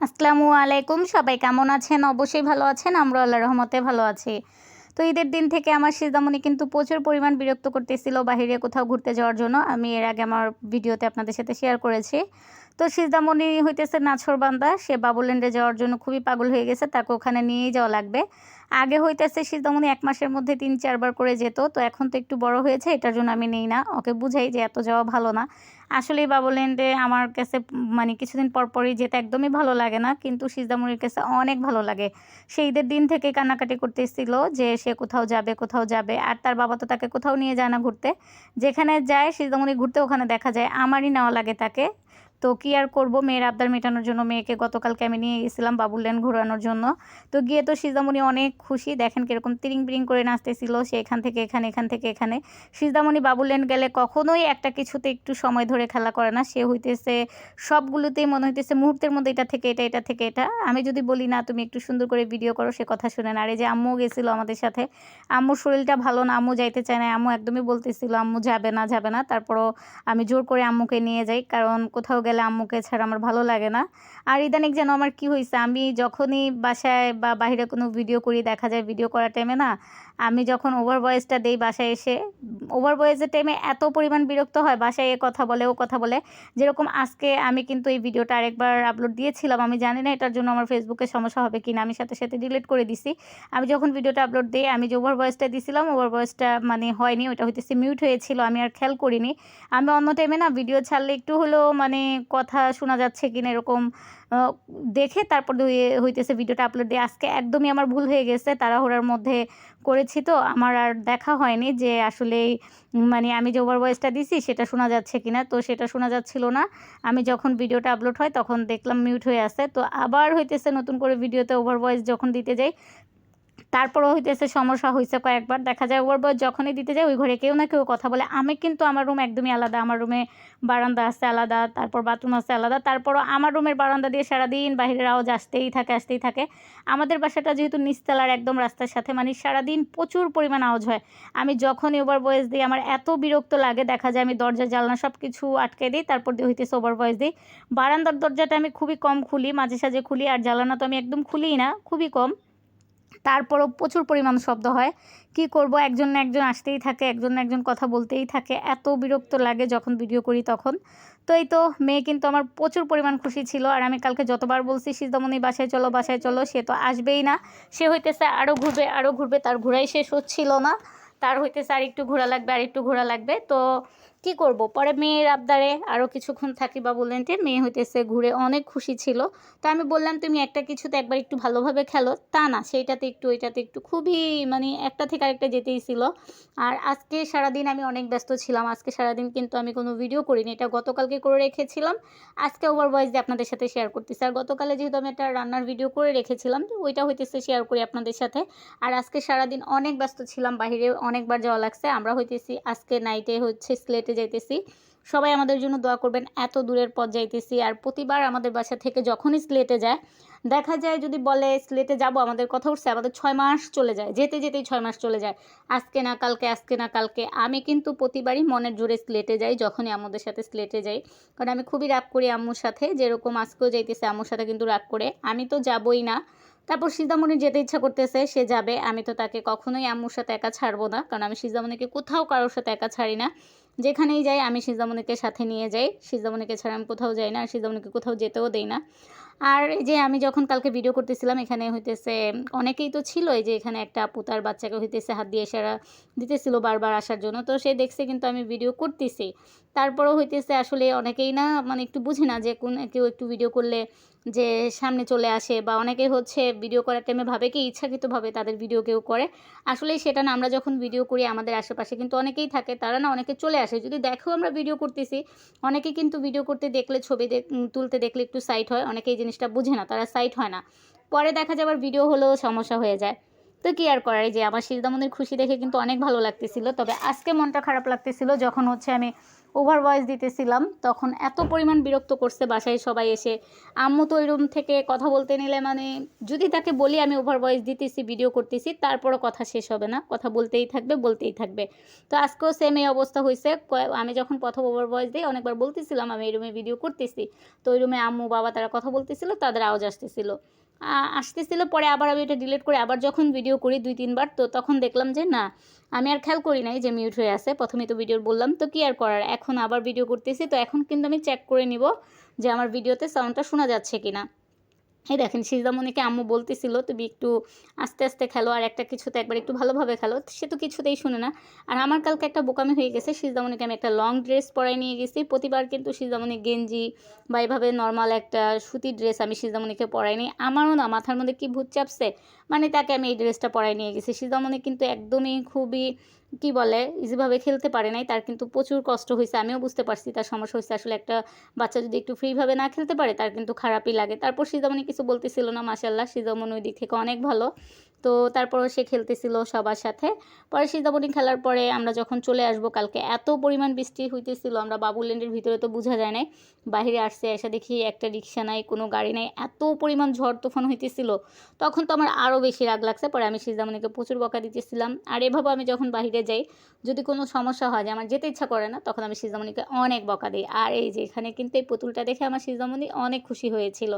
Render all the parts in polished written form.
আসসালামু আলাইকুম। সবাই কেমন আছেন? অবশ্যই ভালো আছেন। আমরাও আল্লাহর রহমতে ভালো আছি। তো ঈদের দিন থেকে আমার সিজদামণি কিন্তু প্রচুর পরিমাণ বিরক্ত করতেছিল বাহিরে কোথাও ঘুরতে যাওয়ার জন্য। আমি এর আগে আমার ভিডিওতে আপনাদের সাথে শেয়ার করেছি। তো সিজদামণি হইতেছে নাছোড়বান্দা। সে বাবুল্যান্ডে যাওয়ার জন্য খুবই পাগল হয়ে গেছে। তাকে ওখানে নিয়েই যাওয়া লাগবে। আগে হইতেছে সিজদামণি ১ মাসের মধ্যে ৩-৪ বার করে যেত। তো এখন তো একটু বড় হয়েছে, এটার জন্য আমি নেই না। ওকে বুঝাই যে এত যাওয়া ভালো না। আসলেই বাবুল্যান্ডে আমার কাছে মানে কিছুদিন পর পরই যেতে একদমই ভালো লাগে না। কিন্তু সিজদামণির কাছে অনেক ভালো লাগে। সে ঈদের দিন থেকে কান্নাকাটি করতেছিল যে সে কোথাও যাবে, কোথাও যাবে। আর তার বাবা তো তাকে কোথাও নিয়ে যায় না ঘুরতে। যেখানে যায় সিজদামণি ঘুরতে ওখানে দেখা যায় আমারই নেওয়া লাগে তাকে। তো কি আর করব, মেয়ের আবদার মেটানোর জন্য মেয়েকে গতকালকে আমি নিয়ে গেছিলাম বাবুল্যান্ড ঘোরানোর জন্য। তো গিয়ে তো সিজদামণি অনেক খুশি। দেখেন কিরকম তিরিং বিরিং করে নাচতেছিল। সে এখান থেকে এখানে, এখান থেকে এখানে। সিজদামণি বাবুল্যান্ড গেলে কখনোই একটা কিছুতে একটু সময় ধরে খেলা করে না। সে হইতেছে সবগুলোতেই মনে হইতেছে মুহূর্তের মধ্যে এটা থেকে এটা, এটা থেকে এটা। আমি যদি বলি না তুমি একটু সুন্দর করে ভিডিও করো, সে কথা শুনে না। আর এই যে আম্মুও গেছিল আমাদের সাথে। আম্মুর শরীরটা ভালো না, আম্মু যাইতে চায় না। আম্মু একদমই বলতেছিল আম্মু যাবে না, যাবে না। তারপরও আমি জোর করে আম্মুকে নিয়ে যাই। কারণ কোথাও গেলে আম্মুকে ছাড়া আমার ভালো লাগে না। আর ইদানিং যেন আমার কি হইছে, আমি যখনই বাসায় বা বাহিরে কোনো ভিডিও করি দেখা যায় ভিডিও করার টাইমে না আমি যখন ওভার ভয়েসটা দেই বাসায় এসে, ওভার ভয়েসের টাইমে এত পরিমাণ বিরক্ত হয়, বাসায় এ কথা বলে ও কথা বলে। যেরকম আজকে আমি কিন্তু এই ভিডিওটা আরেকবার আপলোড দিয়েছিলাম। আমি জানি না এটার জন্য আমার ফেসবুকে সমস্যা হবে কিনা, আমি সাথে সাথে ডিলিট করে দিছি। আমি যখন ভিডিওটা আপলোড দিই আমি যে ওভার ভয়েসটা দিছিলাম ওভার ভয়েসটা মানে হয়নি, ওটা হইতেছে মিউট হয়েছিল, আমি আর খেয়াল করিনি। আমি অন্য টাইমে না ভিডিও ছাড়লে একটু হলেও মানে কথা শোনা যাচ্ছে কিনা এরকম আ দেখে তারপর হইতেছে ভিডিওটা আপলোড দিই। আজকে একদমই আমার ভুল হয়ে গেছে। তাড়াহুড়ার মধ্যে করেছি তো আমার আর দেখা হয়নি যে আসলেই মানে আমি যে ওভার ভয়েসটা দিছি সেটা শোনা যাচ্ছে কিনা। তো সেটা শোনা যাচ্ছিল না। আমি যখন ভিডিওটা আপলোড হয় তখন দেখলাম মিউট হয়ে আছে। তো আবার হইতেছে নতুন করে ভিডিওতে ওভার ভয়েস যখন দিতে যাই তারপরও হইতেছে সমস্যা হইছে কয়েকবার। দেখা যায় ওভার যখনই দিতে যাই ওই ঘরে কেউ না কেউ কথা বলে। আমি কিন্তু আমার রুম একদমই আলাদা। আমার রুমে বারান্দা আছে আলাদা, তারপর বাথরুম আছে আলাদা। তারপরও আমার রুমের বারান্দা দিয়ে সারাদিন বাহিরের আওয়াজ আসতেই থাকে, আসতেই থাকে। আমাদের বাসাটা যেহেতু নিচতলার একদম রাস্তার সাথে মানে সারাদিন প্রচুর পরিমাণ আওয়াজ হয়। আমি যখনই ওভার ভয়েস দিই আমার এত বিরক্ত লাগে, দেখা যায় আমি দরজা জানলা সব কিছু আটকে দিই, তারপর দিয়ে হইতেছে ওভার ভয়েস দিই। বারান্দার দরজাটা আমি খুবই কম খুলি, মাঝে সাঝে খুলি। আর জানালা তো আমি একদম খুলিই না, খুবই কম। তারপরও প্রচুর পরিমাণ শব্দ হয়। কি করব, একজন না একজন আসতেই থাকে, একজন না একজন কথা বলতেই থাকে। এত বিরক্ত লাগে যখন ভিডিও করি তখন। তো এই তো মেয়ে কিন্তু আমার প্রচুর পরিমাণ খুশি ছিল। আর আমি কালকে যতবার বলছি সিজদামণি বাসায় চলো, বাসায় চলো, সে তো আসবেই না। সে হইতেছে আরও ঘুরবে, আরও ঘুরবে। তার ঘোরাই শেষ হচ্ছিল না। তার হইতেছে আরেকটু ঘোরা লাগবে, আরেকটু ঘোরা লাগবে। তো কি করব, পরে মেয়ের আবদারে আরও কিছুক্ষণ থাকি বাবুল্যান্ডে। মেয়ে হইতেছে ঘুরে অনেক খুশি ছিল। তো আমি বললাম তুমি একটা কিছুতে একবার একটু ভালোভাবে খেলো, তা না সেইটাতে একটু ওইটাতে একটু খুবই মানে একটা থেকে আরেকটা যেতেই ছিল। আর আজকে সারাদিন আমি অনেক ব্যস্ত ছিলাম। আজকে সারাদিন কিন্তু আমি কোনো ভিডিও করিনি, এটা গতকালকে করে রেখেছিলাম। আজকে ওভার ভয়েস দিয়ে আপনাদের সাথে শেয়ার করতেছি। আর গতকালে যেহেতু আমি একটা রান্নার ভিডিও করে রেখেছিলাম তো ওইটা হইতেছে শেয়ার করি আপনাদের সাথে। আর আজকে সারাদিন অনেক ব্যস্ত ছিলাম, বাহিরে অনেকবার যাওয়া লাগছে। আমরা হইতেছি আজকে নাইটে হচ্ছে সিলেটে যাইতেছি। সবাই আমাদের জন্য দোয়া করবেন, এত দূরের পথ যাইতেছি। আর প্রতিবার আমাদের বাসা থেকে যখনই সিলেটে যায় দেখা যায় যদি বলে সিলেটে যাব আমাদের কথা উঠছে আমাদের 6 মাস চলে যায়, যেতে যেতেই 6 মাস চলে যায়। আজকে না কালকে, আজকে না কালকে। আমি কিন্তু প্রতিবারই মনের জোরে সিলেটে যাই যখনই আম্মুদের সাথে সিলেটে যাই। কারণ আমি খুবই রাগ করি আম্মুর সাথে, যেরকম আজকেও যাইতেছে আম্মুর সাথে কিন্তু রাগ করে। আমি তো যাবই না। তারপর সিজদামণির যেতে ইচ্ছা করতেছে, সে যাবে। আমি তো তাকে কখনোই আম্মুর সাথে একা ছাড়বো না। কারণ আমি সিজদামণিকে কোথাও কারোর সাথে একা ছাড়ি না। যেখানেই যাই আমি সিজদামণিকে সাথে নিয়ে যাই। সিজদামণিকে ছাড়া আমি কোথাও যাই না। আর সিজদামণিকে কোথাও যেতেও দেই না। আর এই যে আমি যখন কালকে ভিডিও করতেছিলাম এখানে হইতেছে অনেকেই তো ছিল, এই যে এখানে একটা আপু তার বাচ্চাকে হইতেছে হাত দিয়ে ইশারা দিতেছিল বারবার আসার জন্য। তো সে দেখছে কিন্তু আমি ভিডিও করতেছি। তারপরেও হইতেছে আসলে অনেকেই না মানে একটু বুঝে না যে কোন কেউ একটু ভিডিও করলে যে সামনে চলে আসে, বা অনেকে হচ্ছে ভিডিও করার টাইমে ভাবে কি ইচ্ছাকৃতভাবে তাদের ভিডিও কেউ করে। আসলেই সেটা না, আমরা যখন ভিডিও করি আমাদের আশেপাশে কিন্তু অনেকেই থাকে, তারা না অনেকে চলে আসে। যদি দেখেও আমরা ভিডিও করতেছি, অনেকে কিন্তু ভিডিও করতে দেখলে ছবি তুলতে দেখলে একটু সাইট হয়, অনেকে এই জিনিসটা বুঝে না, তারা সাইট হয় না। পরে দেখা যায় আবার ভিডিও হলেও সমস্যা হয়ে যায়। তো কি আর করার, এই যে আমার সিজদামণির খুশি দেখে কিন্তু অনেক ভালো লাগতেছিল। তবে আজকে মনটা খারাপ লাগতেছিল যখন হচ্ছে আমি ওভার ভয়েস দিতেছিলাম, তখন এত পরিমাণ বিরক্ত করছে বাসায় সবাই এসে। আম্মু তো ওই রুম থেকে কথা বলতে নিলে মানে যদি তাকে বলি আমি ওভার ভয়েস দিতেছি, ভিডিও করতেছি, তারপরও কথা শেষ হবে না, কথা বলতেই থাকবে বলতেই থাকবে। তো আজকেও সেম এই অবস্থা হয়েছে। আমি যখন প্রথম ওভার ভয়েস দিই অনেকবার বলতেছিলাম আমি এই রুমে ভিডিও করতেছি, তো ওই রুমে আম্মু বাবা তারা কথা বলতেছিল, তাদের আওয়াজ আসতেছিল। পরে আবার আমি এটা ডিলিট করে আবার যখন ভিডিও করি 2-3 বার, তো তখন দেখলাম যে না, আমি আর খেয়াল করি নাই যে মিউট হয়ে আছে। প্রথমেই তো ভিডিওর বললাম, তো কি আর করার, এখন আবার ভিডিও করতেছি, তো এখন কিন্তু আমি চেক করে নিব যে আমার ভিডিওতে সাউন্ডটা শোনা যাচ্ছে কিনা। এই দেখেন সিজদামণিকে আম্মু বলতেছিল তুমি একটু আস্তে আস্তে খেলো, আর একটা কিছুতে একবার একটু ভালোভাবে খেলো, সে তো কিছুতেই শুনে না। আর আমার কালকে একটা বোকামি হয়ে গেছে, সিজদামণিকে আমি একটা লং ড্রেস পরাই নিয়ে গেছি। প্রতিবার কিন্তু সিজদামণি গেঞ্জি বা এভাবে নর্মাল একটা সুতির ড্রেস আমি সিজদামণিকে পরাইনি। আমারও না মাথার মধ্যে কি ভূত চাপছে, মানে তাকে আমি এই ড্রেসটা পরাই নিয়ে গেছি। সিজদামণি কিন্তু একদমই খুবই কি বলে ইজিভাবে খেলতে পারে নাই, তার কিন্তু প্রচুর কষ্ট হয়েছে। আমিও বুঝতে পারছি তার সমস্যা হয়েছে। আসলে একটা বাচ্চা যদি একটু ফ্রিভাবে না খেলতে পারে তার কিন্তু খারাপই লাগে। তারপর সিজামণি কিছু বলতেছিল না, মাশাআল্লাহ সিজামণি ওই দিক থেকে অনেক ভালো। তো তারপরও সে খেলতেছিল সবার সাথে। পরে সিজামণি খেলার পরে আমরা যখন চলে আসবো, কালকে এত পরিমাণ বৃষ্টি হইতেছিল, আমরা বাবুল্যান্ডের ভিতরে তো বোঝা যায় নাই, বাহিরে আসছে, এসে দেখি একটা রিক্সা নাই, কোনো গাড়ি নাই, এত পরিমাণ ঝড় তুফান হইতেছিল। তখন তো আমার আরও বেশি রাগ লাগছে। পরে আমি সিজামণিকে প্রচুর বকা দিতেছিলাম। আর এভাবে আমি যখন বাহিরে যাই, যদি কোনো সমস্যা হয় যে আমার যেতে ইচ্ছা করে না, তখন আমি সিজামণিকে অনেক বকা দিই। আর এই যে এখানে কিন্তু এই পুতুলটা দেখে আমার সিজদামণি অনেক খুশি হয়েছিল।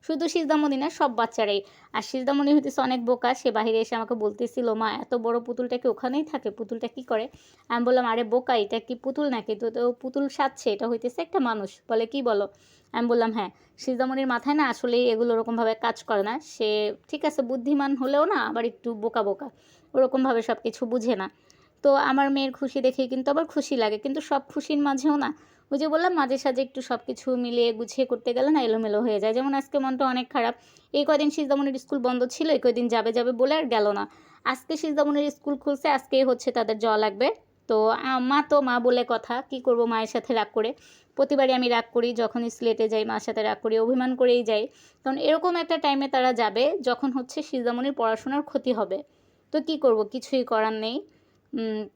শুধু সিজদামণি না, সব বাচ্চারাই। আর সিজদামণি হইতেছে অনেক বোকা, সে বাহিরে এসে আমাকে বলতেছিল মা এত বড় পুতুলটা কি ওখানেই থাকে, পুতুলটা কি করে? আমি বললাম আরে বোকা, এটা কি পুতুল নাকি, তো তো পুতুল সাজছে, এটা হইতেছে একটা মানুষ। বলে কি বলো? আমি বললাম হ্যাঁ। সিজদামণির মাথায় না আসলেই এগুলো ওরকমভাবে কাজ করে না, সে ঠিক আছে বুদ্ধিমান হলেও না আবার একটু বোকা বোকা, ওরকমভাবে সব কিছু বুঝে না। তো আমার মেয়ের খুশি দেখেই কিন্তু আবার খুশি লাগে, কিন্তু সব খুশির মাঝেও না ওই যে বললাম মাঝে সাঝে একটু সব কিছু মিলিয়ে গুছিয়ে করতে গেলে না এলোমেলো হয়ে যায়। যেমন আজকে মনটা অনেক খারাপ। এই কদিন সিজদামণির স্কুল বন্ধ ছিল, এই কদিন যাবে যাবে বলে আর গেল না। আজকে সিজদামণির স্কুল খুলছে, আজকেই হচ্ছে তাদের যাওয়া লাগবে। তো মা তো মা বলে কথা, কি করব মায়ের সাথে রাগ করে। প্রতিবারই আমি রাগ করি, যখনই সিলেটে যাই মার সাথে রাগ করি, অভিমান করেই যাই। কারণ এরকম একটা টাইমে তারা যাবে যখন হচ্ছে সিজদামণির পড়াশোনার ক্ষতি হবে। তো কি করব, কিছুই করার নেই।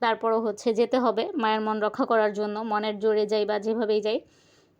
তারপরও হচ্ছে যেতে হবে মায়ের মন রক্ষা করার জন্য, মনের জোরে যাই বা যেভাবেই যাই।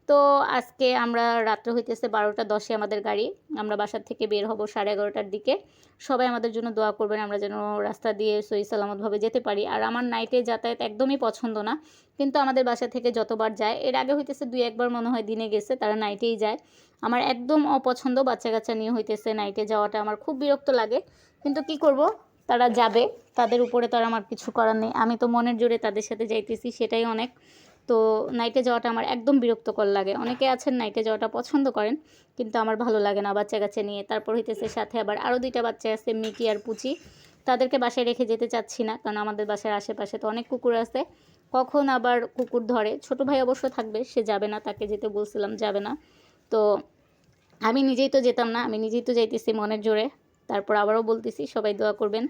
তো আজকে আমরা রাত্র হইতেছে 12টা 10-এ আমাদের গাড়ি, আমরা বাসার থেকে বের হব 11:30টার দিকে। সবাই আমাদের জন্য দোয়া করবেন, আমরা যেন রাস্তা দিয়ে সহি সালামতভাবে যেতে পারি। আর আমার নাইটে যাতায়াত একদমই পছন্দ না, কিন্তু আমাদের বাসা থেকে যতবার যায়, এর আগে হইতেছে 2-1বার মনে হয় দিনে গেছে, তারা নাইটেই যায়। আমার একদম অপছন্দ, বাচ্চা কাচ্চা নিয়ে হইতেছে নাইটে যাওয়াটা আমার খুব বিরক্ত লাগে। কিন্তু কি করব, তারা যাবে, তাদের উপরে তো আর আমার কিছু করার নেই। আমি তো মনের জোরে তাদের সাথে যাইতেছি, সেটাই অনেক। তো নাইটে যাওয়াটা আমার একদম বিরক্তকর লাগে। অনেকে আছেন নাইটে যাওয়াটা পছন্দ করেন, কিন্তু আমার ভালো লাগে না বাচ্চা কাচ্চা নিয়ে। তারপর হইতেছে সাথে আবার আরও 2টা বাচ্চা আছে, মিকি আর পুচি। তাদেরকে বাসায় রেখে যেতে চাচ্ছি না, কারণ আমাদের বাসার আশেপাশে তো অনেক কুকুর আছে, কখন আবার কুকুর ধরে। ছোট ভাই অবশ্য থাকবে, সে যাবে না, তাকে যেতে বলছিলাম যাবে না। তো আমি নিজেই তো যেতাম না, আমি নিজেই তো যাইতেছি মনের জোরে। তারপর আবারও বলতেছি সবাই দোয়া করবেন।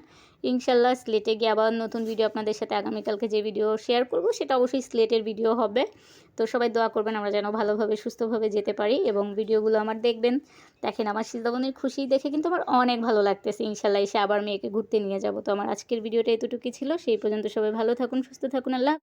ইনশাল্লাহ সিলেটে গিয়ে আবার নতুন ভিডিও আপনাদের সাথে আগামীকালকে যে ভিডিও শেয়ার করব সেটা অবশ্যই সিলেটের ভিডিও হবে। তো সবাই দোয়া করবেন আমরা যেন ভালোভাবে সুস্থভাবে যেতে পারি, এবং ভিডিওগুলো আমার দেখবেন। দেখেন আমার সিজদামণির খুশি দেখে কিন্তু আমার অনেক ভালো লাগতেছে। ইনশাল্লাহ এসে আবার মেয়েকে ঘুরতে নিয়ে যাব। তো আমার আজকের ভিডিওটা এতটুকুই ছিল, সেই পর্যন্ত সবাই ভালো থাকুন, সুস্থ থাকুন, আল্লাহ।